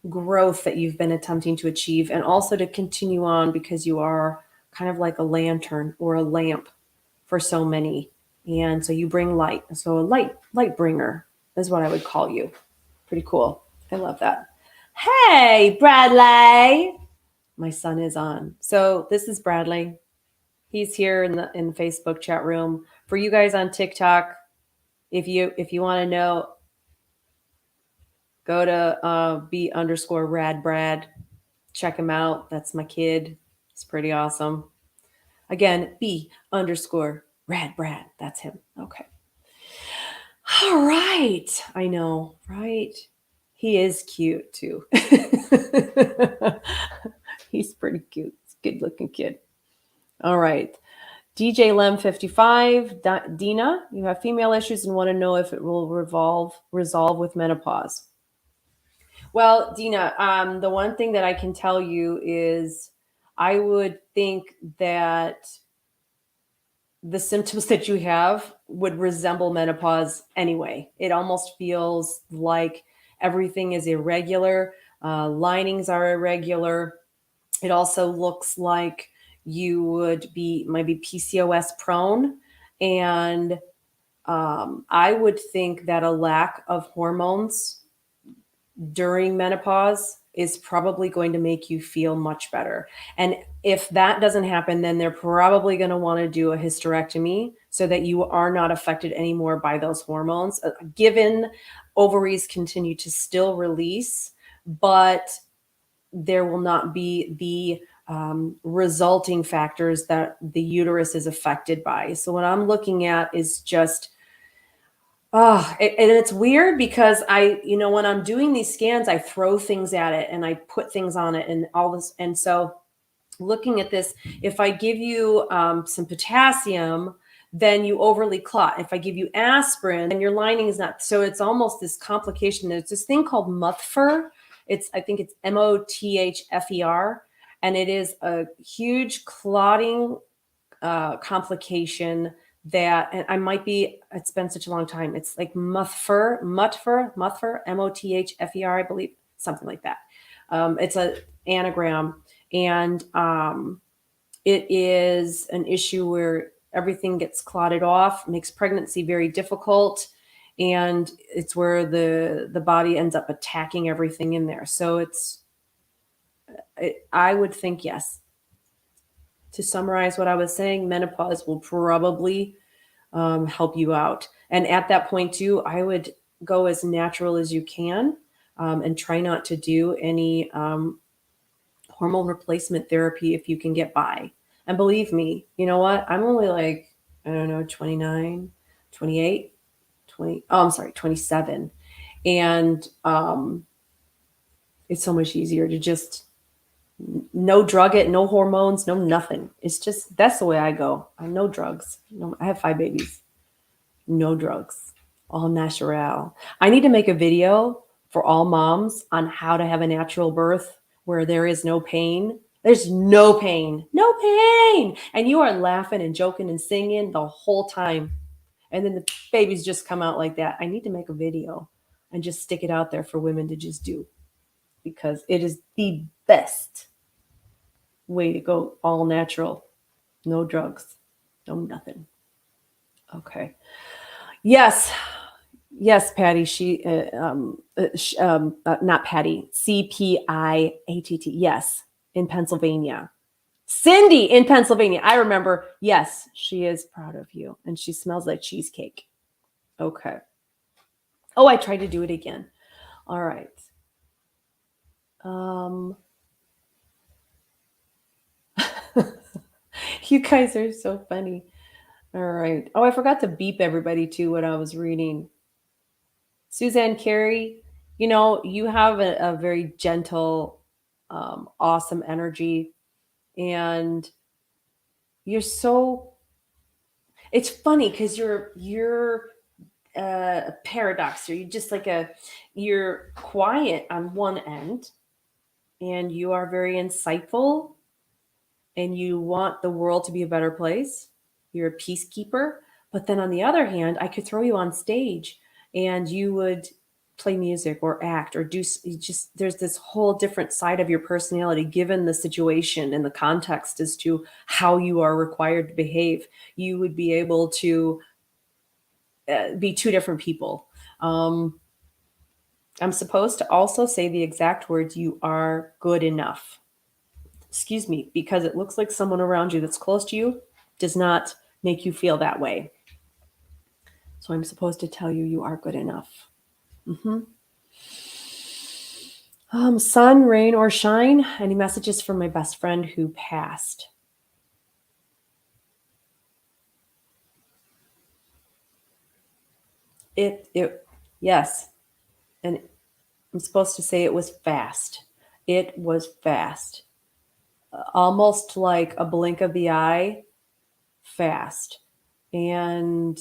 growth that you've been attempting to achieve, and also to continue on because you are kind of like a lantern or a lamp for so many. And so you bring light. So a light bringer is what I would call you. Pretty cool. I love that. Hey, Bradley. My son is on. So this is Bradley. He's here in the Facebook chat room. For you guys on TikTok, if you want to know, go to B_rad Brad. Check him out. That's my kid. It's pretty awesome. Again, B_Rad Brad. That's him. Okay. All right. I know, right? He is cute too. He's pretty cute. He's a good looking kid. All right. DJ Lem 55, Dina, you have female issues and want to know if it will resolve with menopause. Well, Dina, the one thing that I can tell you is I would think that the symptoms that you have would resemble menopause anyway. It almost feels like everything is irregular, linings are irregular. It also looks like you would be maybe PCOS prone. And I would think that a lack of hormones during menopause is probably going to make you feel much better. And if that doesn't happen, then they're probably going to want to do a hysterectomy so that you are not affected anymore by those hormones. Given ovaries continue to still release, but there will not be the resulting factors that the uterus is affected by. So, what I'm looking at is just and it's weird because when I'm doing these scans, I throw things at it and I put things on it and all this. And so looking at this, if I give you some potassium, then you overly clot. If I give you aspirin, then your lining is not. So it's almost this complication. There's this thing called MUTHFR. I think it's MOTHFER. And it is a huge clotting complication that, and it's been such a long time. It's like MUTHFER, MOTHFER, I believe, something like that. It's an anagram. And it is an issue where everything gets clotted off, makes pregnancy very difficult. And it's where the body ends up attacking everything in there. So I would think yes. To summarize what I was saying, menopause will probably help you out. And at that point, too, I would go as natural as you can and try not to do any hormone replacement therapy if you can get by. And believe me, you know what? I'm only like, I don't know, 29, 28, 20. Oh, I'm sorry, 27. And it's so much easier to just no drug it, no hormones, no nothing. It's just, that's the way I go. I no drugs. I have 5 babies. No drugs. All natural. I need to make a video for all moms on how to have a natural birth where there is no pain. There's no pain. No pain. And you are laughing and joking and singing the whole time. And then the babies just come out like that. I need to make a video and just stick it out there for women to just do because it is the best way to go, all natural, no drugs, no nothing. Okay. Yes, Patty. Not Patty. CPIATT. Yes, in Pennsylvania. Cindy in Pennsylvania. I remember. Yes, she is proud of you, and she smells like cheesecake. Okay. Oh, I tried to do it again. All right. You guys are so funny. All right. Oh, I forgot to beep everybody too when I was reading. Suzanne Carey, you have a very gentle, awesome energy. And you're so, it's funny because you're a paradox. You're just like you're quiet on one end and you are very insightful and you want the world to be a better place. You're a peacekeeper. But then on the other hand, I could throw you on stage and you would play music or act or there's this whole different side of your personality given the situation and the context as to how you are required to behave. You would be able to be 2 different people. I'm supposed to also say the exact words, you are good enough. Excuse me, because it looks like someone around you that's close to you does not make you feel that way. So I'm supposed to tell you you are good enough. Sun, rain, or shine. Any messages from my best friend who passed? Yes. And I'm supposed to say it was fast. It was fast. Almost like a blink of the eye, fast. And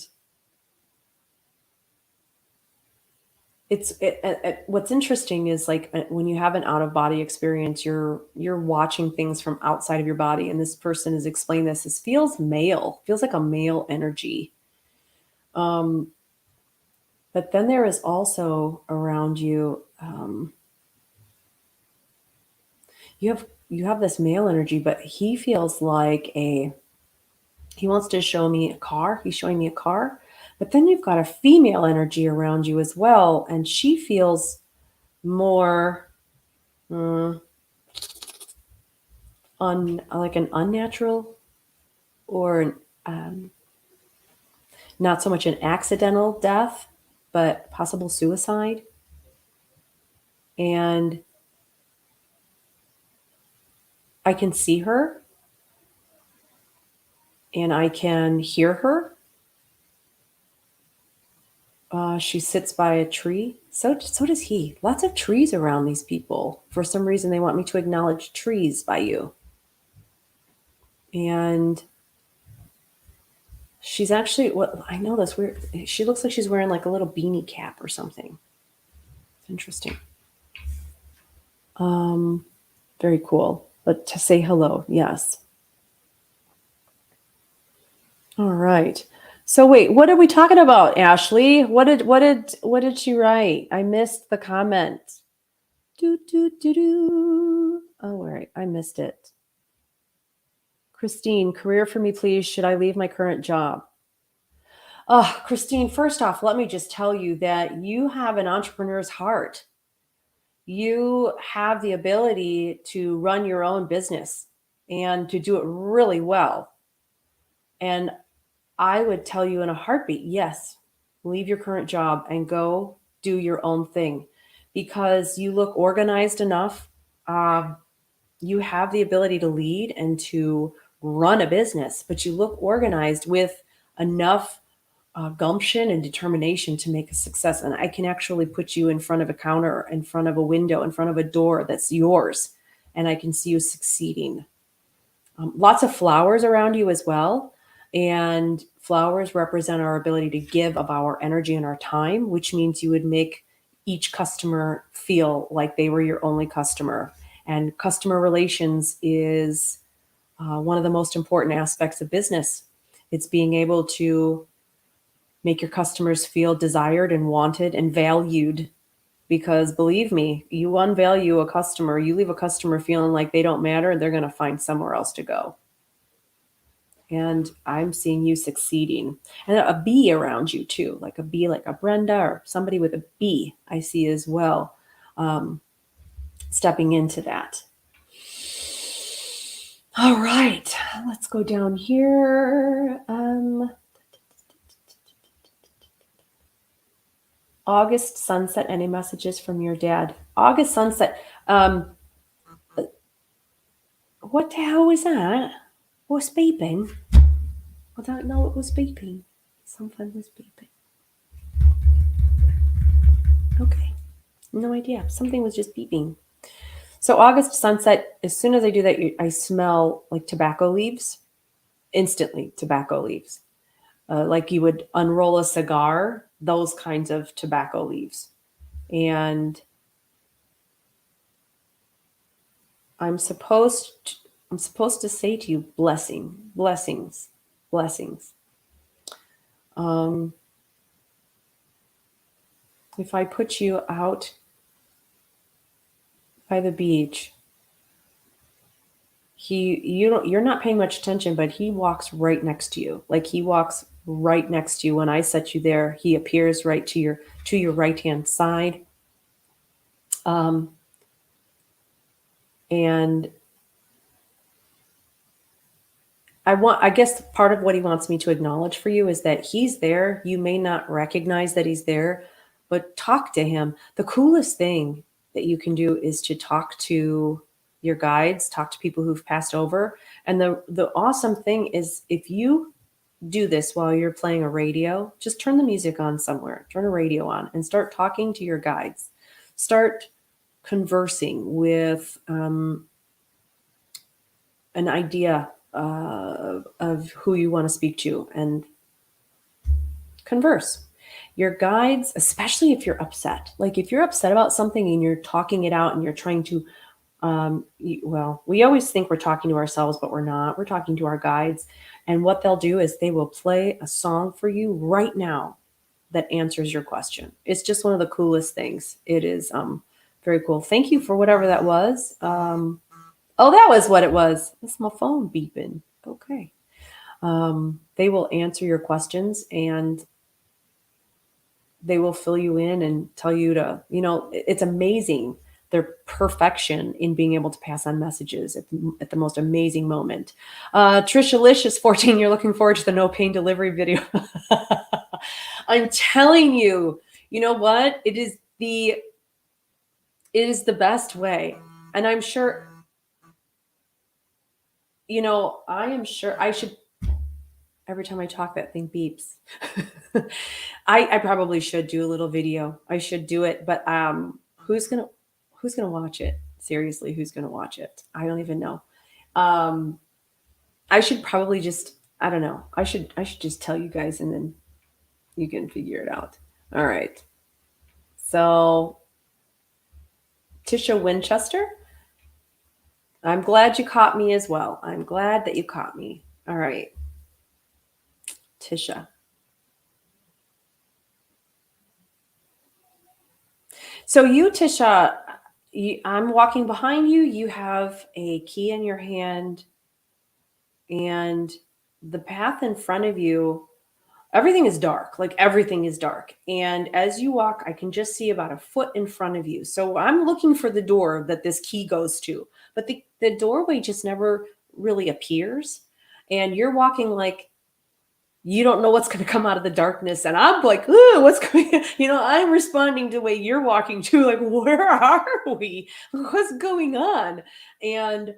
what's interesting is like when you have an out of body experience, you're watching things from outside of your body, and this person is explaining this. This feels male, feels like a male energy. Um, but then there is also around you, you have this male energy, but he feels like a he wants to show me a car. He's showing me a car, but then you've got a female energy around you as well, and she feels more. mm, like an unnatural or um, not so much an accidental death, but possible suicide. And I can see her and I can hear her. She sits by a tree. So does he. Lots of trees around these people. For some reason, they want me to acknowledge trees by you. And she's actually, what I know this weird. She looks like she's wearing like a little beanie cap or something. It's interesting. Um, Very cool. But to say hello, yes. All right. So wait, what are we talking about, Ashley? What did she write? I missed the comment. Do do do do. Oh, all right, I missed it. Christine, career for me, please. Should I leave my current job? Oh, Christine, first off, let me just tell you that you have an entrepreneur's heart. You have the ability to run your own business and to do it really well. And I would tell you in a heartbeat, yes, leave your current job and go do your own thing because you look organized enough. Um, you have the ability to lead and to run a business, but you look organized with enough gumption and determination to make a success. And I can actually put you in front of a counter, in front of a window, in front of a door that's yours, and I can see you succeeding. Lots of flowers around you as well. And flowers represent our ability to give of our energy and our time, which means you would make each customer feel like they were your only customer. And customer relations is one of the most important aspects of business. It's being able to make your customers feel desired and wanted and valued. Because believe me, you unvalue a customer, you leave a customer feeling like they don't matter, they're going to find somewhere else to go. And I'm seeing you succeeding. And a bee around you too, like a bee, like a Brenda or somebody with a bee, I see as well, um, stepping into that. All right, let's go down here. August sunset, any messages from your dad? August sunset. What the hell was that? What's beeping? I don't know what was beeping. Something was beeping. Okay. No idea. Something was just beeping. So August sunset, as soon as I do that, I smell like tobacco leaves. Instantly, tobacco leaves. Like you would unroll a cigar, those kinds of tobacco leaves. And I'm supposed to say to you, blessings, blessings. Um, if I put you out by the beach, you're not paying much attention, but he walks right next to you. Like he walks right next to you. When I set you there, he appears right to your right hand side. Um, and I guess part of what he wants me to acknowledge for you is that he's there. You may not recognize that he's there, but talk to him. The coolest thing that you can do is to talk to your guides, talk to people who've passed over. And the awesome thing is if you do this while you're playing a radio. Just turn the music on somewhere, turn a radio on, and start talking to your guides. Start conversing with an idea of who you want to speak to and converse. Your guides, especially if you're upset, like if you're upset about something and you're talking it out and you're trying to, well, we always think we're talking to ourselves, but we're not. We're talking to our guides. And what they'll do is they will play a song for you right now that answers your question. It's just one of the coolest things. It is very cool. Thank you for whatever that was. Oh, that was what it was. That's my phone beeping. Okay. They will answer your questions and they will fill you in and tell you to, it's amazing their perfection in being able to pass on messages at the most amazing moment. Trisha Lish is 14. You're looking forward to the no pain delivery video. I'm telling you, you know what? It is the best way. And I'm sure, I am sure I should, every time I talk, that thing beeps. I probably should do a little video. I should do it, but who's gonna watch it? Seriously, who's gonna watch it? I don't even know. I should probably just, I don't know. I should just tell you guys and then you can figure it out. All right. So Tisha Winchester, I'm glad you caught me as well. I'm glad that you caught me. All right. Tisha. So you, Tisha, I'm walking behind you. You have a key in your hand, and the path in front of you, everything is dark. Like everything is dark. And as you walk, I can just see about a foot in front of you. So I'm looking for the door that this key goes to, but the doorway just never really appears. And you're walking like you don't know what's going to come out of the darkness. And I'm like, ooh, what's going on? I'm responding to the way you're walking too. Like, where are we? What's going on? And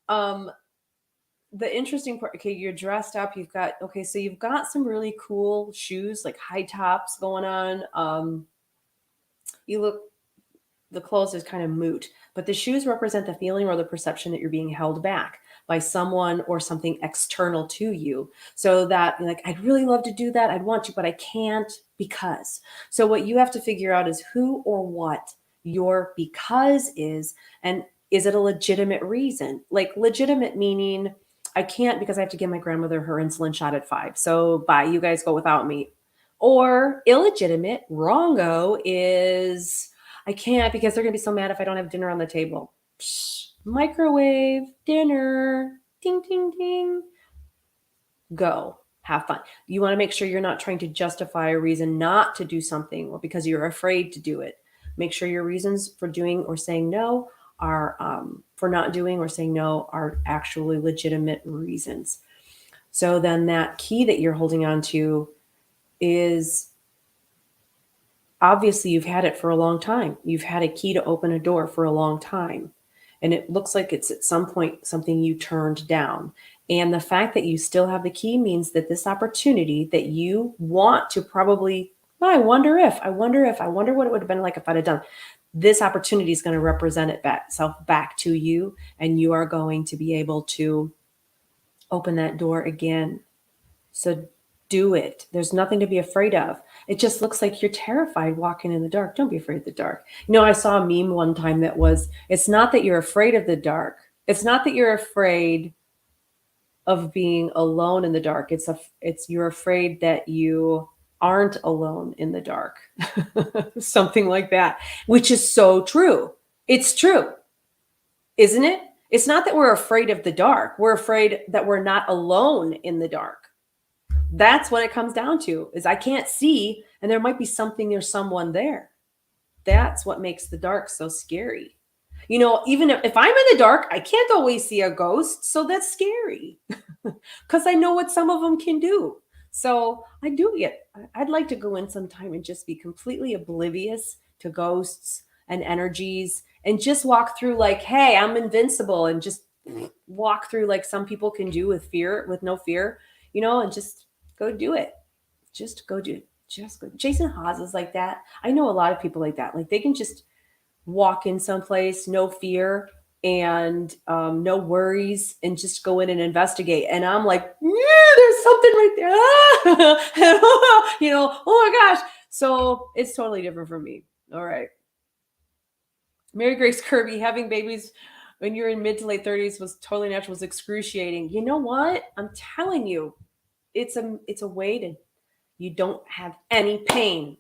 the interesting part, okay, you're dressed up. So you've got some really cool shoes, like high tops going on. The clothes is kind of moot, but the shoes represent the feeling or the perception that you're being held back by someone or something external to you. So that like, I'd really love to do that. I'd want to, but I can't because. So what you have to figure out is who or what your because is, and is it a legitimate reason? Like legitimate meaning I can't because I have to give my grandmother her insulin shot at 5. So bye, you guys go without me. Or illegitimate, wrongo is I can't because they're going to be so mad if I don't have dinner on the table. Psh, microwave, dinner, ding, ding, ding. Go. Have fun. You want to make sure you're not trying to justify a reason not to do something or because you're afraid to do it. Make sure your reasons for doing or saying no are for not doing or saying no are actually legitimate reasons. So then that key that you're holding on to is obviously you've had it for a long time. You've had a key to open a door for a long time. And it looks like it's at some point something you turned down. And the fact that you still have the key means that this opportunity that you want to probably, I wonder what it would have been like if I'd have done. This opportunity is going to represent itself back to you, and you are going to be able to open that door again. So do it. There's nothing to be afraid of. It just looks like you're terrified walking in the dark. Don't be afraid of the dark. I saw a meme one time that was, it's not that you're afraid of the dark. It's not that you're afraid of being alone in the dark. It's you're afraid that you aren't alone in the dark. Something like that, which is so true. It's true, isn't it? It's not that we're afraid of the dark. We're afraid that we're not alone in the dark. That's what it comes down to, is I can't see, and there might be something or someone there. That's what makes the dark so scary. Even if I'm in the dark, I can't always see a ghost. So that's scary because I know what some of them can do. So I do it. I'd like to go in sometime and just be completely oblivious to ghosts and energies and just walk through like, hey, I'm invincible, and just walk through like some people can do with no fear, and just Go do it. Just go do it. Just go. Jason Haas is like that. I know a lot of people like that. Like they can just walk in someplace, no fear and no worries, and just go in and investigate. And I'm like, yeah, there's something right there. Oh my gosh. So it's totally different for me. All right. Mary Grace Kirby, having babies when you're in mid to late 30s was totally natural, was excruciating. You know what? I'm telling you, it's a way to you don't have any pain.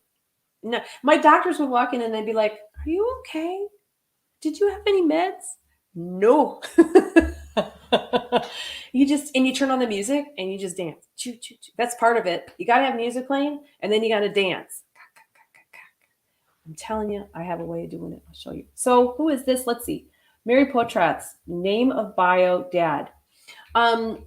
No, my doctors would walk in and they'd be like, "Are you okay? Did you have any meds?" No. You turn on the music and you just dance. Choo, choo, choo. That's part of it. You got to have music playing and then you got to dance. I'm telling you, I have a way of doing it. I'll show you. So who is this? Let's see. Mary Potratz, name of bio dad. Um,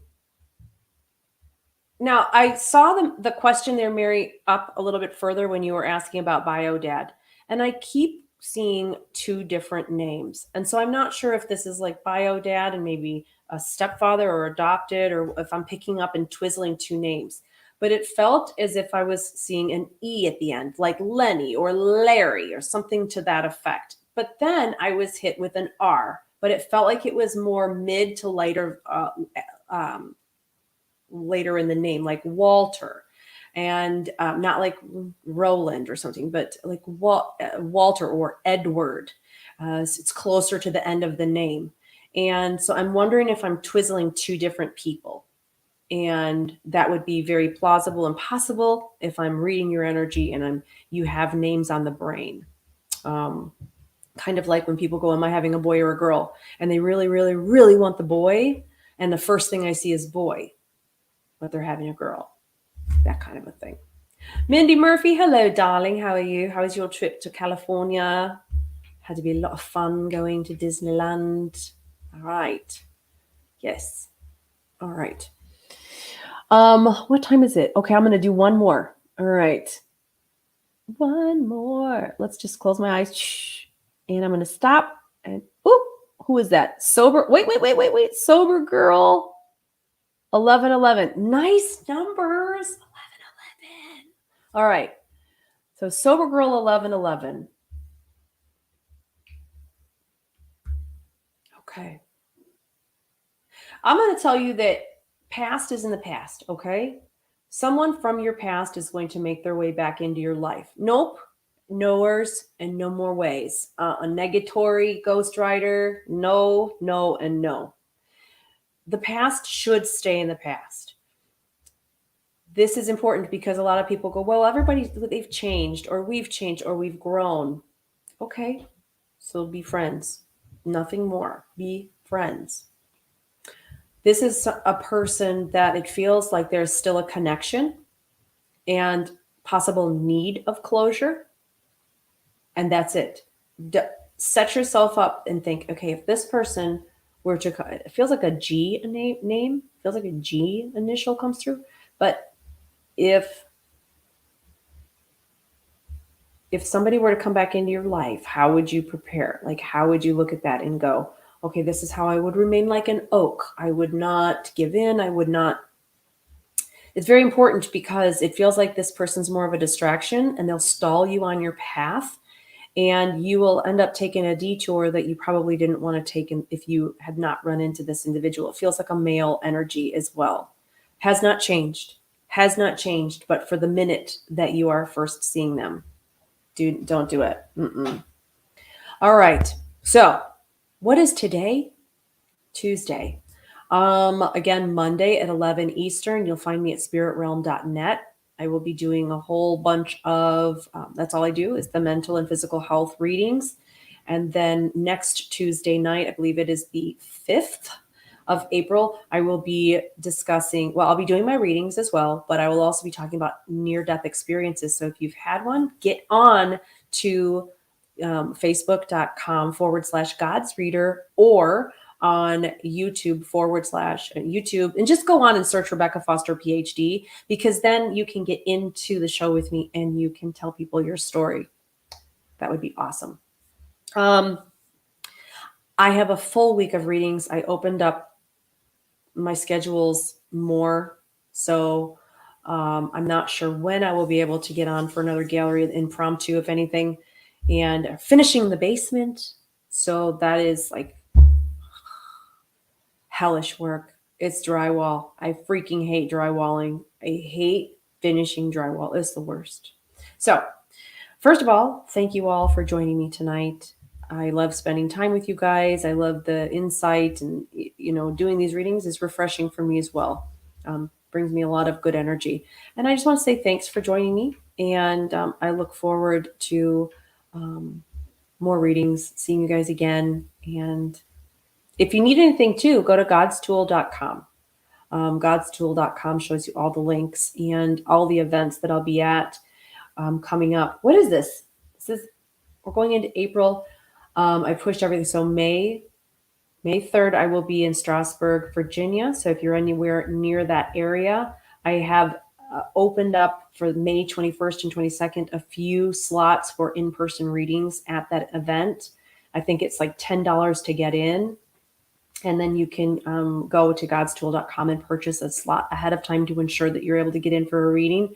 Now, I saw the question there, Mary, up a little bit further when you were asking about bio dad. And I keep seeing two different names. And so I'm not sure if this is like bio dad and maybe a stepfather or adopted, or if I'm picking up and twizzling two names. But it felt as if I was seeing an E at the end, like Lenny or Larry or something to that effect. But then I was hit with an R, but it felt like it was more mid to later um, later in the name, like Walter, and not like Roland or something, but like Walter or Edward. So it's closer to the end of the name. And so I'm wondering if I'm twizzling two different people. And that would be very plausible and possible if I'm reading your energy and you have names on the brain. Um, Kind of like when people go, "Am I having a boy or a girl?" And they really, really, really want the boy. And the first thing I see is boy, but they're having a girl, that kind of a thing. Mindy Murphy, hello, darling. How are you? How was your trip to California? Had to be a lot of fun going to Disneyland. All right. Yes. All right. What time is it? Okay, I'm gonna do one more. All right. One more. Let's just close my eyes. Shh. And I'm gonna stop. And oop, who is that? Sober. Wait. Sober girl. 1111. Nice numbers. 1111. All right. So Sober Girl 1111. Okay. I'm going to tell you that past is in the past, okay? Someone from your past is going to make their way back into your life. Nope. Nowheres and no more ways. A negatory ghostwriter. No, no, and no. The past should stay in the past. This is important because a lot of people go, well, they've changed, or we've changed, or we've grown. Okay, so be friends. Nothing more. Be friends. This is a person that it feels like there's still a connection and possible need of closure. And that's it. Set yourself up and think, okay, if this person were to, it feels like a G name, feels like a G initial comes through. But if somebody were to come back into your life, how would you prepare? Like, how would you look at that and go, okay, this is how I would remain like an oak. I would not give in. I would not. It's very important because it feels like this person's more of a distraction and they'll stall you on your path. And you will end up taking a detour that you probably didn't want to take if you had not run into this individual. It feels like a male energy as well. Has not changed. Has not changed, but for the minute that you are first seeing them. Don't do it. Mm-mm. All right. So, what is today? Tuesday. Again, Monday at 11 Eastern. You'll find me at spiritrealm.net. I will be doing a whole bunch of, that's all I do is the mental and physical health readings. And then next Tuesday night, I believe it is the 5th of April, I will be discussing, well, I'll be doing my readings as well, but I will also be talking about near-death experiences. So if you've had one, get on to facebook.com/God's Reader, or on YouTube /YouTube, and just go on and search Rebecca Foster PhD, because then you can get into the show with me and you can tell people your story. That would be awesome. I have a full week of readings. I opened up my schedules more. So I'm not sure when I will be able to get on for another gallery impromptu, if anything, and finishing the basement. So that is like hellish work. It's drywall. I freaking hate drywalling. I hate finishing drywall. It's the worst. So, first of all, thank you all for joining me tonight. I love spending time with you guys. I love the insight, and doing these readings is refreshing for me as well. Brings me a lot of good energy. And I just want to say thanks for joining me. And I look forward to more readings, seeing you guys again. And if you need anything too, go to godstool.com. Godstool.com shows you all the links and all the events that I'll be at coming up. What is this? We're going into April. I pushed everything. So May 3rd, I will be in Strasburg, Virginia. So if you're anywhere near that area, I have opened up for May 21st and 22nd a few slots for in-person readings at that event. I think it's like $10 to get in. And then you can go to godstool.com and purchase a slot ahead of time to ensure that you're able to get in for a reading.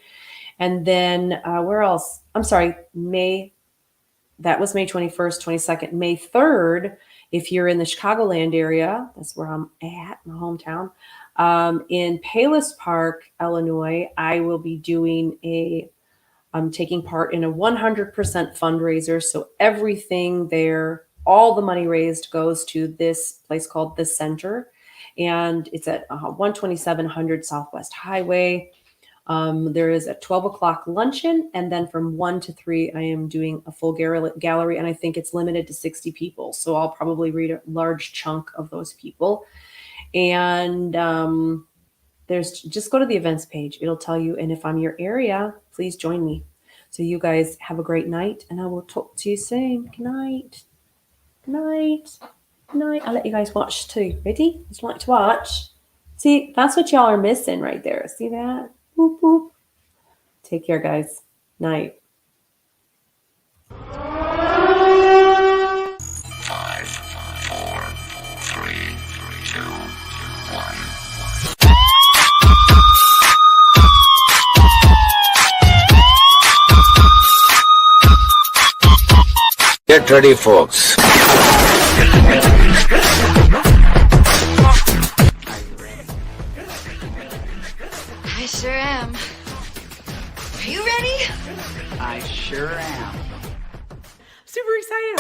And then where else? I'm sorry, that was May 21st, 22nd. May 3rd, if you're in the Chicagoland area, that's where I'm at, my hometown. In Palos Park, Illinois, I will be I'm taking part in a 100% fundraiser. So everything there, all the money raised goes to this place called The Center. And it's at 12700 Southwest Highway. There is a 12 o'clock luncheon. And then from 1 to 3, I am doing a full gallery. And I think it's limited to 60 people. So I'll probably read a large chunk of those people. And just go to the events page. It'll tell you. And if I'm your area, please join me. So you guys have a great night. And I will talk to you soon. Good night. Good night. Good night. I'll let you guys watch too. Ready? Would you like to watch? See, that's what y'all are missing right there. See that? Boop, boop. Take care, guys. Night. 5, 4, 3, 2, 1. Get ready, folks. I sure am. Are you ready? I sure am. Super excited.